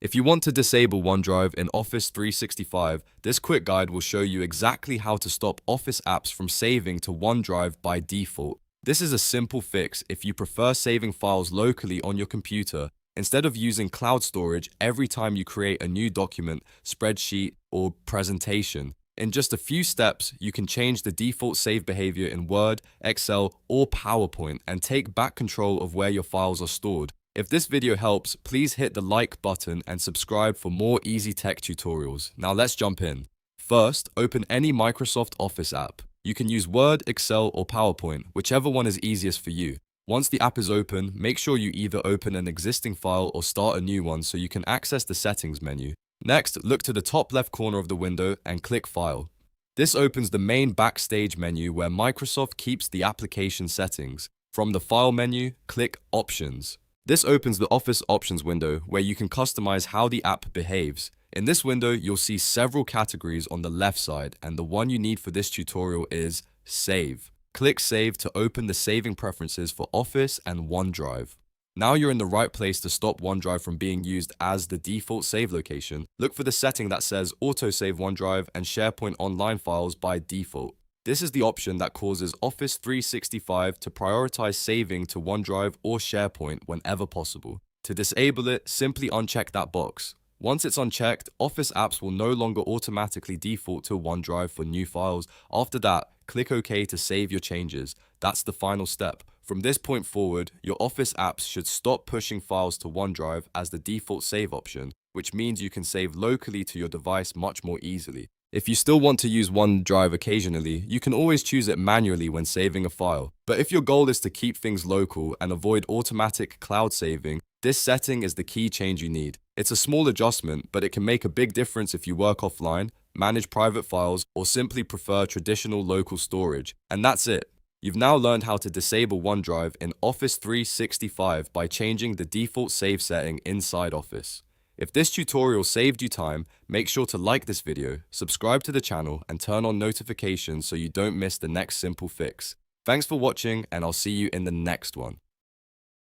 If you want to disable OneDrive in Office 365, this quick guide will show you exactly how to stop Office apps from saving to OneDrive by default. This is a simple fix if you prefer saving files locally on your computer instead of using cloud storage every time you create a new document, spreadsheet, or presentation. In just a few steps, you can change the default save behavior in Word, Excel, or PowerPoint and take back control of where your files are stored. If this video helps, please hit the like button and subscribe for more easy tech tutorials. Now let's jump in. First, open any Microsoft Office app. You can use Word, Excel, or PowerPoint, whichever one is easiest for you. Once the app is open, make sure you either open an existing file or start a new one so you can access the settings menu. Next, look to the top left corner of the window and click File. This opens the main Backstage menu where Microsoft keeps the application settings. From the File menu, click Options. This opens the Office Options window where you can customize how the app behaves. In this window, you'll see several categories on the left side, and the one you need for this tutorial is Save. Click Save to open the saving preferences for Office and OneDrive. Now you're in the right place to stop OneDrive from being used as the default save location. Look for the setting that says AutoSave OneDrive and SharePoint Online files by default. This is the option that causes Office 365 to prioritize saving to OneDrive or SharePoint whenever possible. To disable it, simply uncheck that box. Once it's unchecked, Office apps will no longer automatically default to OneDrive for new files. After that, click OK to save your changes. That's the final step. From this point forward, your Office apps should stop pushing files to OneDrive as the default save option, which means you can save locally to your device much more easily. If you still want to use OneDrive occasionally, you can always choose it manually when saving a file. But if your goal is to keep things local and avoid automatic cloud saving, this setting is the key change you need. It's a small adjustment, but it can make a big difference if you work offline, manage private files, or simply prefer traditional local storage. And that's it. You've now learned how to disable OneDrive in Office 365 by changing the default save setting inside Office. If this tutorial saved you time, make sure to like this video, subscribe to the channel, and turn on notifications so you don't miss the next simple fix. Thanks for watching, and I'll see you in the next one.